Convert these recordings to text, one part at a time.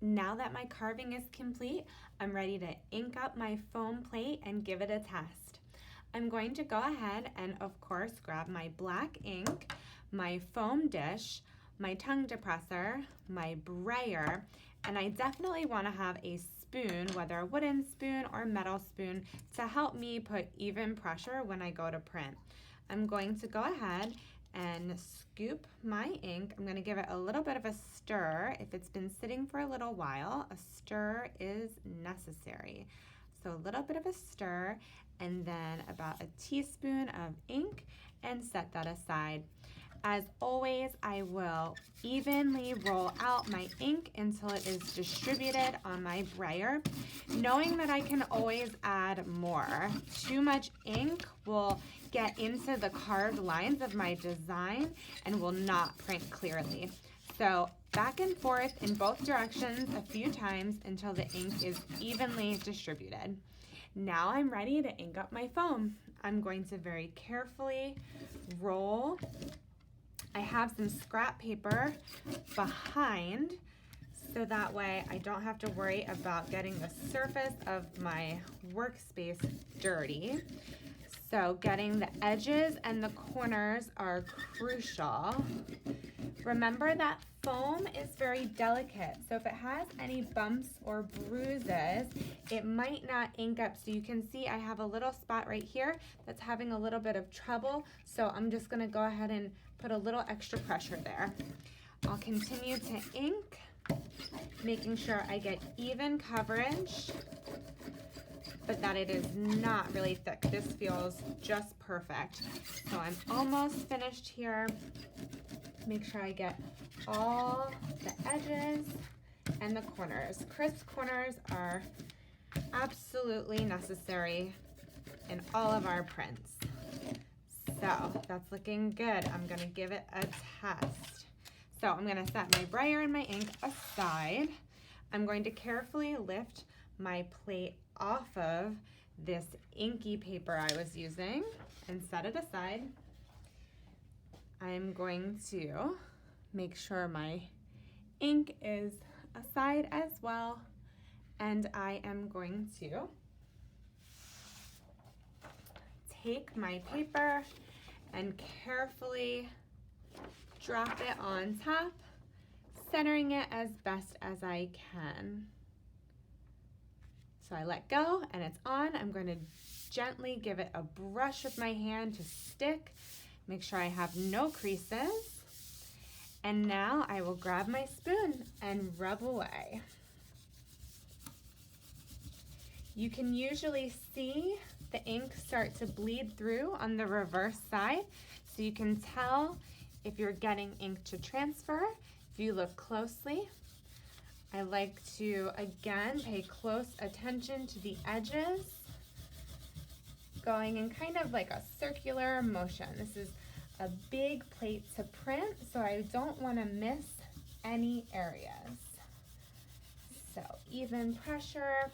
Now that my carving is complete, I'm ready to ink up my foam plate and give it a test. I'm going to go ahead and of course grab my black ink, my foam dish, my tongue depressor, my brayer, and I definitely want to have a spoon, whether a wooden spoon or metal spoon, to help me put even pressure when I go to print. I'm going to go ahead and scoop my ink. I'm going to give it a little bit of a stir. If it's been sitting for a little while, a stir is necessary. So a little bit of a stir, and then about a teaspoon of ink, and set that aside. As always, I will evenly roll out my ink until it is distributed on my brayer, knowing that I can always add more. Too much ink will get into the carved lines of my design and will not print clearly. So back and forth in both directions a few times until the ink is evenly distributed. Now I'm ready to ink up my foam. I'm going to very carefully roll. I have some scrap paper behind, so that way I don't have to worry about getting the surface of my workspace dirty. So getting the edges and the corners are crucial. Remember that foam is very delicate, so if it has any bumps or bruises, it might not ink up. So you can see I have a little spot right here that's having a little bit of trouble, so I'm just gonna go ahead and put a little extra pressure there. I'll continue to ink, making sure I get even coverage, but that it is not really thick. This feels just perfect. So I'm almost finished here. Make sure I get all the edges and the corners. Crisp corners are absolutely necessary in all of our prints. So that's looking good. I'm gonna give it a test. So I'm gonna set my brayer and my ink aside. I'm going to carefully lift my plate off of this inky paper I was using and set it aside. I'm going to make sure my ink is aside as well, and I am going to take my paper and carefully drop it on top, centering it as best as I can. So I let go and it's on. I'm going to gently give it a brush with my hand to stick. Make sure I have no creases. And now I will grab my spoon and rub away. You can usually see the ink start to bleed through on the reverse side, so you can tell if you're getting ink to transfer if you look closely. I like to, again, pay close attention to the edges, going in kind of like a circular motion. This is a big plate to print, so I don't want to miss any areas. So even pressure.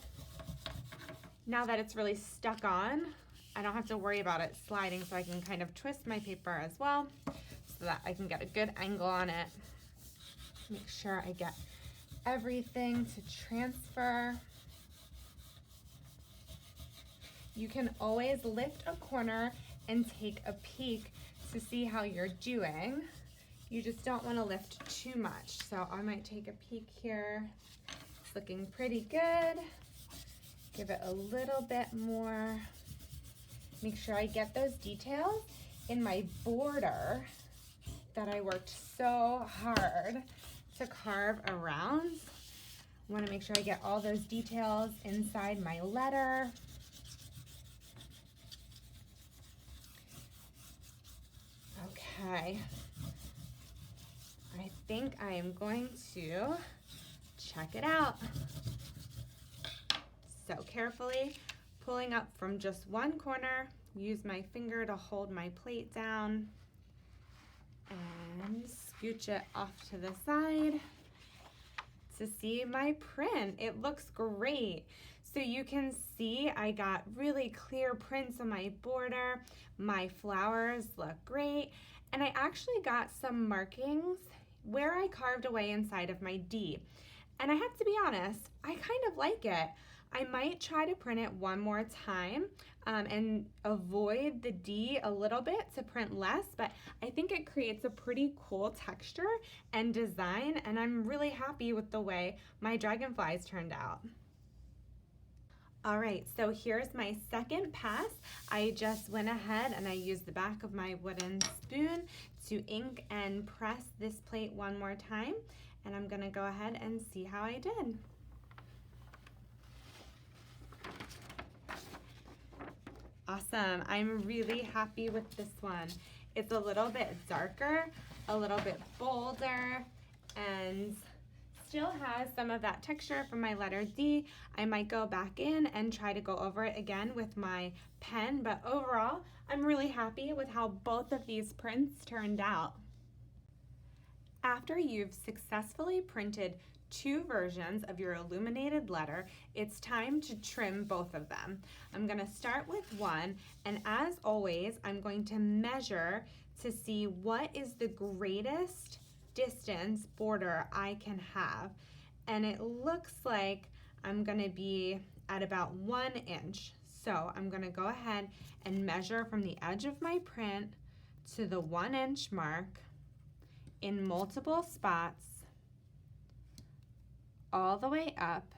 Now that it's really stuck on, I don't have to worry about it sliding, so I can kind of twist my paper as well so that I can get a good angle on it. Make sure I get everything to transfer. You can always lift a corner and take a peek to see how you're doing. You just don't want to lift too much. So I might take a peek here. It's looking pretty good. Give it a little bit more. Make sure I get those details in my border that I worked so hard to carve around. I want to make sure I get all those details inside my letter. Okay, I think I am going to check it out. So carefully pulling up from just one corner, use my finger to hold my plate down and scooch it off to the side to see my print. It looks great. So you can see I got really clear prints on my border. My flowers look great. And I actually got some markings where I carved away inside of my D. And I have to be honest, I kind of like it. I might try to print it one more time and avoid the D a little bit to print less, but I think it creates a pretty cool texture and design, and I'm really happy with the way my dragonflies turned out. All right, so here's my second pass. I just went ahead and I used the back of my wooden spoon to ink and press this plate one more time. And I'm gonna go ahead and see how I did. Awesome, I'm really happy with this one. It's a little bit darker, a little bit bolder, and still has some of that texture from my letter D. I might go back in and try to go over it again with my pen, but overall, I'm really happy with how both of these prints turned out. After you've successfully printed 2 versions of your illuminated letter, it's time to trim both of them. I'm going to start with one, and as always, I'm going to measure to see what is the greatest distance border I can have. And it looks like I'm going to be at about 1 inch. So I'm going to go ahead and measure from the edge of my print to the 1 inch mark in multiple spots all the way up,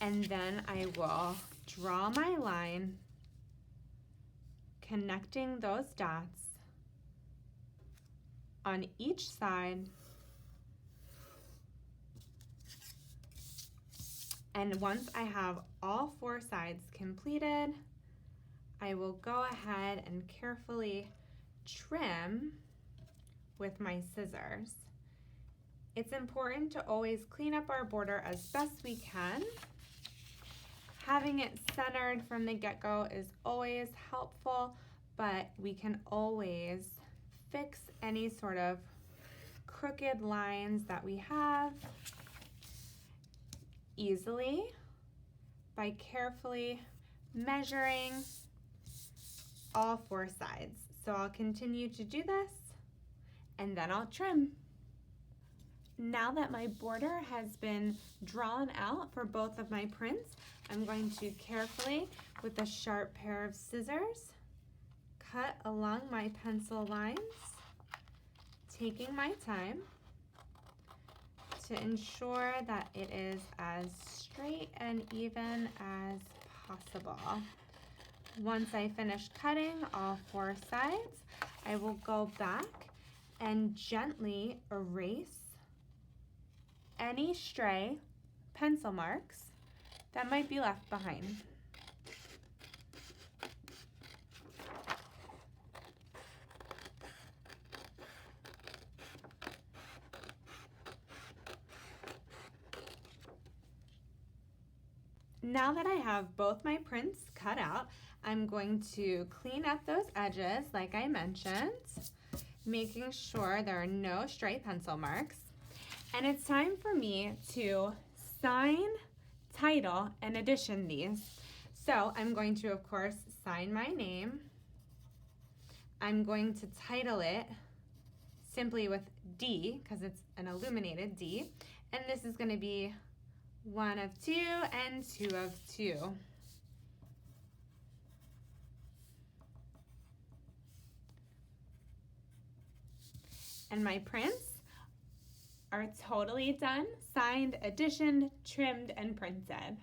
and then I will draw my line connecting those dots on each side, and once I have all 4 sides completed, I will go ahead and carefully trim with my scissors. It's important to always clean up our border as best we can. Having it centered from the get-go is always helpful, but we can always fix any sort of crooked lines that we have easily by carefully measuring all 4 sides. So I'll continue to do this, and then I'll trim. Now that my border has been drawn out for both of my prints, I'm going to carefully, with a sharp pair of scissors, cut along my pencil lines, taking my time to ensure that it is as straight and even as possible. Once I finish cutting all 4 sides, I will go back and gently erase any stray pencil marks that might be left behind. Now that I have both my prints cut out, I'm going to clean up those edges like I mentioned, making sure there are no stray pencil marks. And it's time for me to sign, title, and edition these. So I'm going to, of course, sign my name. I'm going to title it simply with D, because it's an illuminated D. And this is going to be 1 of 2 and 2 of 2. And my prints are totally done, signed, editioned, trimmed, and printed.